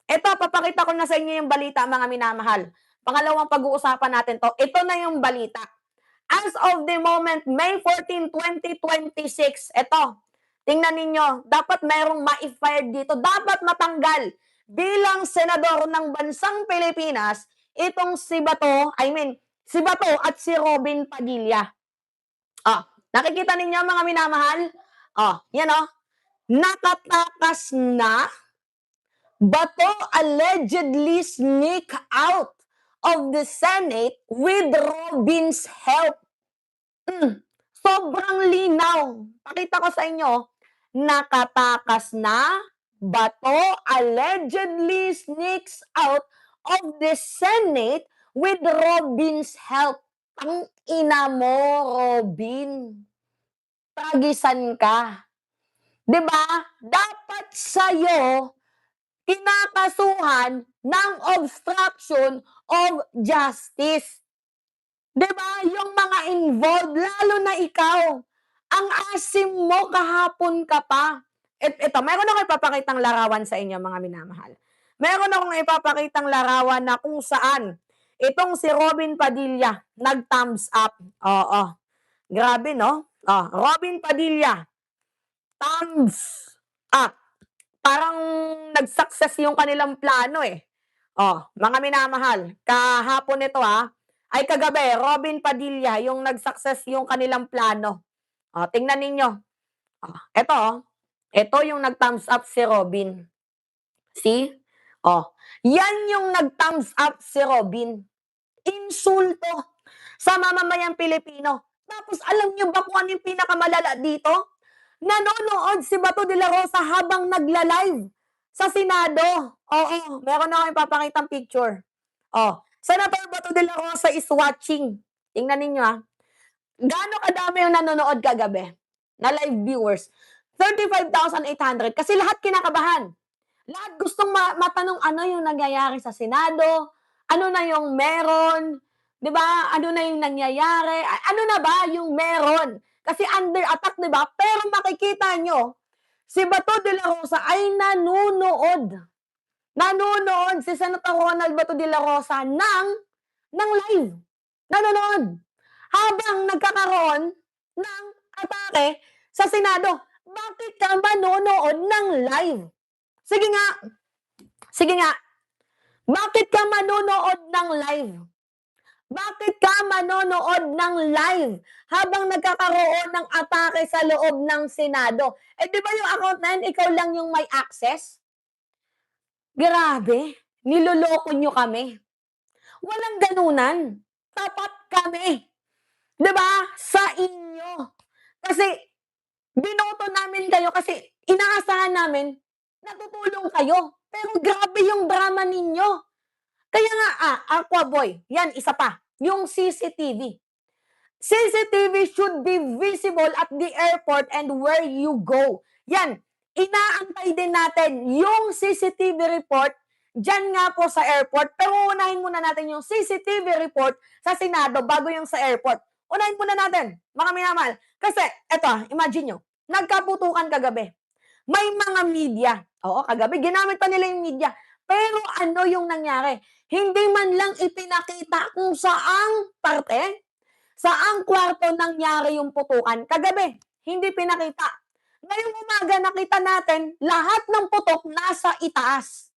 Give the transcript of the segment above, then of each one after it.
Eto, papakita ko na sa inyo yung balita, mga minamahal. Pangalawang pag-uusapan natin 'to. Ito na yung balita. As of the moment, May 14, 2026, eto, tingnan ninyo, dapat mayroong ma-fired dito, dapat matanggal bilang senador ng bansang Pilipinas itong si Bato, si Bato at si Robin Padilla. Nakikita ninyo, mga minamahal? Yan nakatakas na. Bato allegedly sneak out of the Senate with Robin's help. Sobrang linaw. Pakita ko sa inyo, nakatakas na. Bato allegedly sneaks out of the Senate with Robin's help. Ang ina mo, Robin. Tragisan ka. 'Di ba? Dapat sa'yo kinakasuhan ng obstruction of justice. 'Di ba? Yung mga involved, lalo na ikaw. Ang asim mo, kahapon ka pa. Ito, meron akong ipapakitang larawan sa inyo, mga minamahal. Meron akong ipapakitang larawan na kung saan itong si Robin Padilla nag-thumbs up. Oo. Grabe, no? Robin Padilla, thumbs up. Parang nag-success yung kanilang plano eh. Mga minamahal, kahapon ito ay kagabi, Robin Padilla, yung nag-success yung kanilang plano. Tingnan ninyo. Ito yung nag-thumbs up si Robin. See? Yan yung nag-thumbs up si Robin. Insulto sa mamamayang Pilipino. Tapos alam niyo ba kung ano yung pinakamalala dito? Nanonood si Bato de la Rosa habang nagla-live sa Senado. Oo, meron akong ipapakitang picture. Senator Bato de la Rosa is watching. Tingnan ninyo Gaano kadami yung nanonood kagabi na live viewers? 35,800 kasi lahat kinakabahan. Lahat gustong matanong ano yung nangyayari sa Senado, ano na yung meron, 'di ba? Ano na yung nangyayari? Ano na ba yung meron? Kasi under attack, 'di ba? Pero makikita nyo, si Bato de la Rosa ay nanunood. Nanunood si Senator Ronald Bato de la Rosa ng live. Nanonood. Habang nagkakaroon ng atake sa Senado. Bakit ka manonood ng live? Sige nga. Bakit ka manonood ng live? Bakit ka manonood ng live habang nagkakaroon ng atake sa loob ng Senado? Di ba yung account na yan, ikaw lang yung may access? Grabe, niloloko nyo kami. Walang ganunan. Tapat kami. 'Di ba? Sa inyo. Kasi binoto namin kayo kasi inaasahan namin na tutulong kayo. Pero grabe yung drama ninyo. Kaya nga, Aquaboy, yan, isa pa, yung CCTV. CCTV should be visible at the airport and where you go. Yan, inaantay din natin yung CCTV report dyan nga po sa airport. Pero unahin muna natin yung CCTV report sa Senado bago yung sa airport. Unahin muna natin, mga minamahal. Kasi, eto, imagine nyo, nagkaputukan kagabi. May mga media. Oo, kagabi, ginamit pa nila yung media. Pero ano yung nangyari? Hindi man lang ipinakita kung saang parte, saang kwarto nangyari yung putukan. Kagabi, hindi pinakita. Ngayong umaga, nakita natin, lahat ng putok nasa itaas.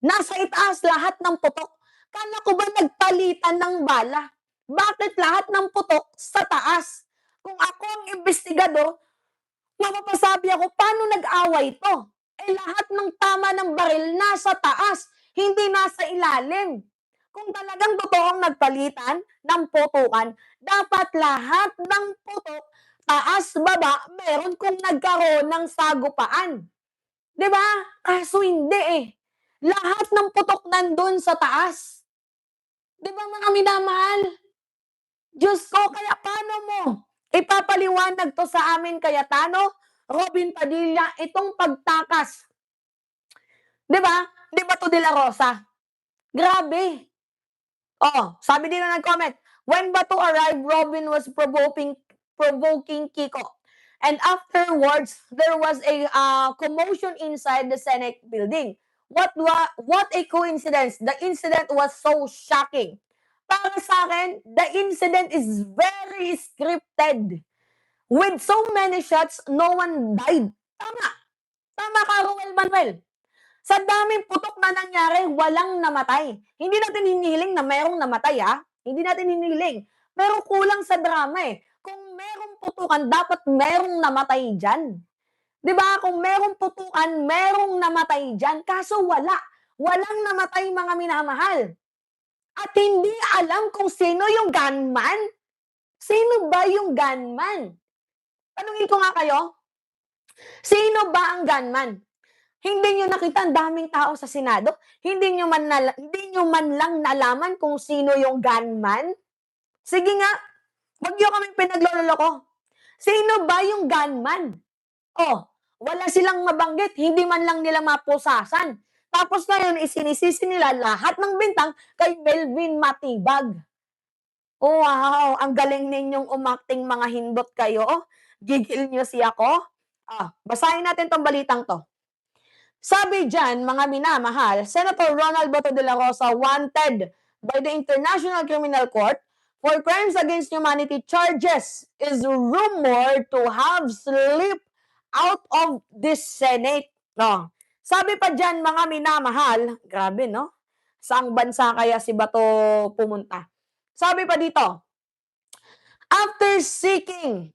Nasa itaas lahat ng putok. Kala ko ba nagpalitan ng bala? Bakit lahat ng putok sa taas? Kung ako ang investigador, mapapasabi ako, paano nag-away to? Lahat ng tama ng baril nasa taas, hindi nasa ilalim. Kung talagang totoong nagpalitan ng putukan, dapat lahat ng putok, taas, baba, meron kung nagkaroon ng sagupaan. 'Di ba? Kaso hindi Lahat ng putok nandun sa taas. 'Di ba, mga minamahal? Diyos ko, kaya paano mo ipapaliwanag to sa amin, Cayetano, Robin Padilla, itong pagtakas? 'Di ba? Di ba to de la Rosa? Grabe. Sabi din na nag-comment, when Bato arrived, Robin was provoking Kiko. And afterwards, there was a commotion inside the Senate building. What a coincidence. The incident was so shocking. Para sa akin, the incident is very scripted. With so many shots, no one died. Tama. Tama ka, Ruel Manuel. Sa daming putok na nangyari, walang namatay. Hindi natin hinihiling na merong namatay, ha? Hindi natin hinihiling. Pero kulang sa drama, eh. Kung merong putukan, dapat merong namatay dyan. 'Di ba? Kung merong putukan, merong namatay dyan. Kaso wala. Walang namatay, mga minamahal. At hindi alam kung sino yung gunman. Sino ba yung gunman? Tanungin ko nga kayo, sino ba ang gunman? Hindi niyo nakita ang daming tao sa Senado? Hindi niyo man lang nalaman kung sino yung gunman? Sige nga, wag niyo kaming pinaglololoko. Sino ba yung gunman? Oh, wala silang mabanggit, hindi man lang nila mapusasan. Tapos ngayon isinisisi nila lahat ng bintang kay Melvin Matibag. Oh, wow, ang galing ninyong umakting mga hindot kayo. Gigil niyo si ako. Basahin natin 'tong balitang 'to. Sabi diyan, mga minamahal, Senator Ronald Bato de la Rosa wanted by the International Criminal Court for crimes against humanity charges is rumored to have slipped out of this Senate. No. Sabi pa diyan, mga minamahal, grabe no? Saang bansa kaya si Bato pumunta? Sabi pa dito, after seeking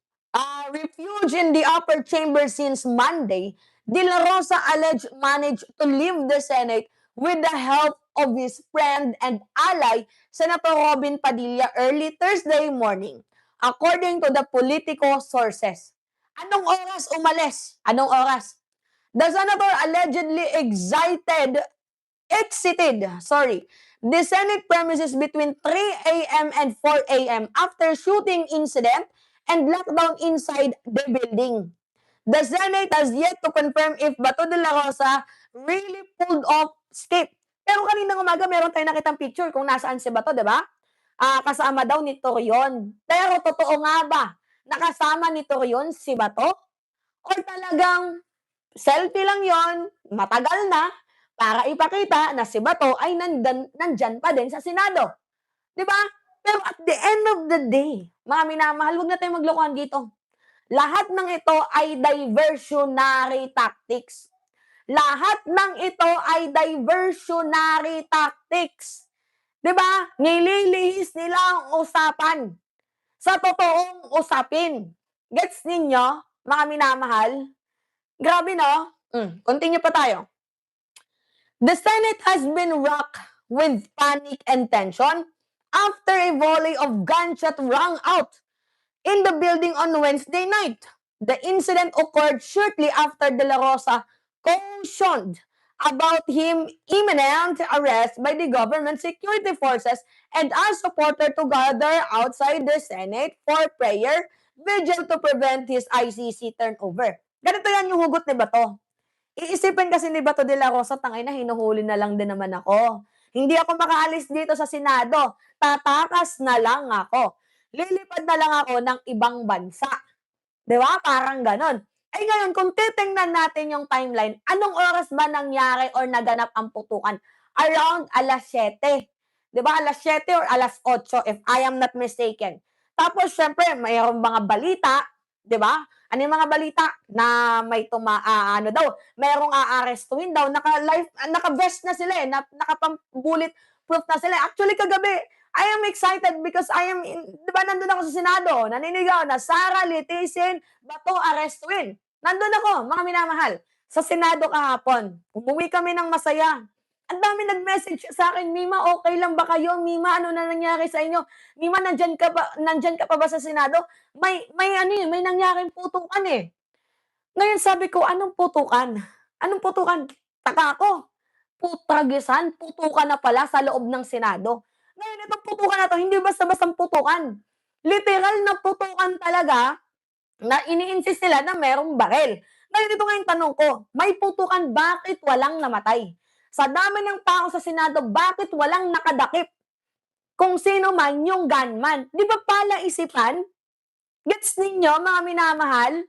refuge in the upper chamber since Monday, De La Rosa alleged managed to leave the Senate with the help of his friend and ally, Senator Robin Padilla, early Thursday morning, according to the Politico sources. Anong oras umalis? Anong oras? The senator allegedly exited the Senate premises between 3 a.m. and 4 a.m. after shooting incident and lockdown inside the building. The Senate has yet to confirm if Bato de la Rosa really pulled off escape. Pero kaninang umaga, meron tayong nakitang picture kung nasaan si Bato, di ba? Kasama daw ni Torion. Pero totoo nga ba, nakasama ni Torion si Bato? Or talagang selfie lang yon, matagal na, para ipakita na si Bato ay nandyan pa din sa Senado. Di ba? Pero at the end of the day, mga minamahal, huwag na tayong maglokohan dito. Lahat ng ito ay diversionary tactics. Lahat ng ito ay diversionary tactics. Di ba? Nililihis nila ang usapan sa totoong usapin. Gets ninyo, mga minamahal? Grabe, no? Continue pa tayo. The Senate has been rocked with panic and tension after a volley of gunshot rang out in the building on Wednesday night. The incident occurred shortly after De La Rosa cautioned about him imminent arrest by the government security forces and asked supporters to gather outside the Senate for prayer vigil to prevent his ICC turnover. Ganito yan yung hugot ni Bato. Iisipin kasi ni Bato de la Rosa, tangay na hinuhuli na lang din naman ako. Hindi ako makaalis dito sa Senado. Tatakas na lang ako. Lilipad na lang ako ng ibang bansa. 'Di ba? Parang ganon. Eh ngayon, kung titingnan natin yung timeline, anong oras ba nangyari or naganap ang putukan? Around alas 7. 'Di ba? Alas 7 or alas 8 if I am not mistaken. Tapos syempre, mayroong mga balita, 'di ba? Ano yung mga balita na may ano daw, merong aarestuhin daw, naka-vest na sila naka-bullet proof na sila. Actually kagabi, I am excited because di ba nandun ako sa Senado, naninigaw na Sara litisin, Bato arestuin. Nandun ako, mga minamahal, sa Senado kahapon. Umuwi kami ng masaya. Ang dami nag-message sa akin, Mima, okay lang ba kayo? Mima, ano na nangyari sa inyo? Mima, nandyan ka pa ba sa Senado? May nangyaring putukan eh. Ngayon sabi ko, anong putukan? Anong putukan? Taka ako. Putragisan, putukan na pala sa loob ng Senado. Ngayon, itong putukan na to, hindi basta-bastang putukan. Literal na putukan talaga na ini-insist nila na merong barel. Ngayon, ito nga yung tanong ko, may putukan, bakit walang namatay? Sa dami ng tao sa Senado, bakit walang nakadakip? Kung sino man yung gunman. Di ba pala isipan? Gets ninyo, mga minamahal?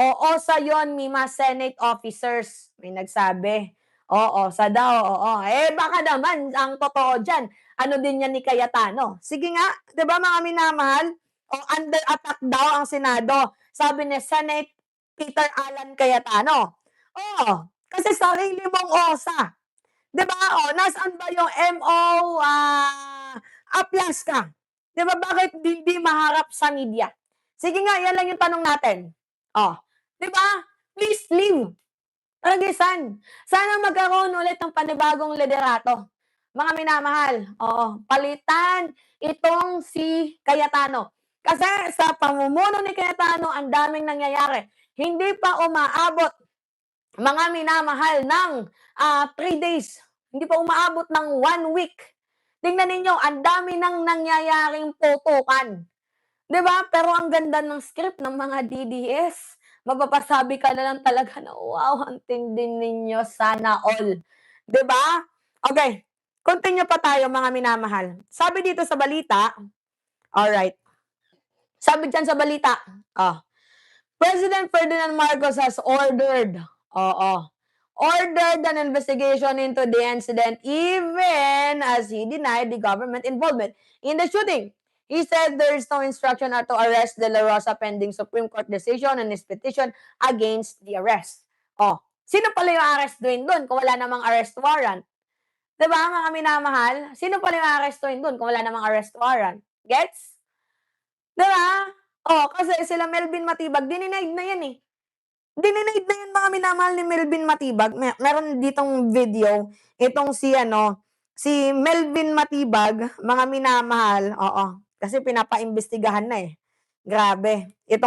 Oo, sa yon, Mima, Senate officers. May nagsabi. Oo, sa DAO, oo. Eh, baka naman ang totoo diyan, ano din yan ni Cayetano. Sige nga, 'di ba mga minamahal? O under attack daw ang Senado, sabi ni Senate Peter Alan Cayetano. Oo, kasi sarili mong OSA, 'di ba? Oh, nasaan ba yung MO, Aplas ka? 'Di ba bakit hindi maharap sa media? Sige nga, yan lang yung tanong natin. Oh, 'di ba? Please leave. Talagisan. Sana magkaroon ulit ng panibagong liderato. Mga minamahal, oo, palitan itong si Cayetano. Kasi sa pamumuno ni Cayetano, ang daming nangyayari. Hindi pa umaabot, mga minamahal, ng 3 days. Hindi pa umaabot ng 1 week. Tingnan ninyo, ang dami nang nangyayaring putukan. 'Di ba? Pero ang ganda ng script ng mga DDS. Mapapasabi ka na lang talaga na, "Wow, ang tindi ninyo, sana all." 'Di ba? Okay, continue pa tayo mga minamahal. Sabi dito sa balita, alright, sabi diyan sa balita, oh, President Ferdinand Marcos has oo, ordered an investigation into the incident even as he denied the government involvement in the shooting. He said there is no instruction to arrest De La Rosa pending Supreme Court decision on his petition against the arrest. Oh, sino pala yung arrestuin doon kung wala namang arrest warrant? 'Di ba mga minamahal? Sino pala yung arrestuin doon kung wala namang arrest warrant? Gets? 'Di ba? Oh, kasi sila Melvin Matibag dininayed na yan, eh. Dininayed na yan mga minamahal ni Melvin Matibag. Meron ditong video, itong si ano, si Melvin Matibag, mga minamahal, oo, kasi pinapaimbestigahan na, eh. Grabe, itong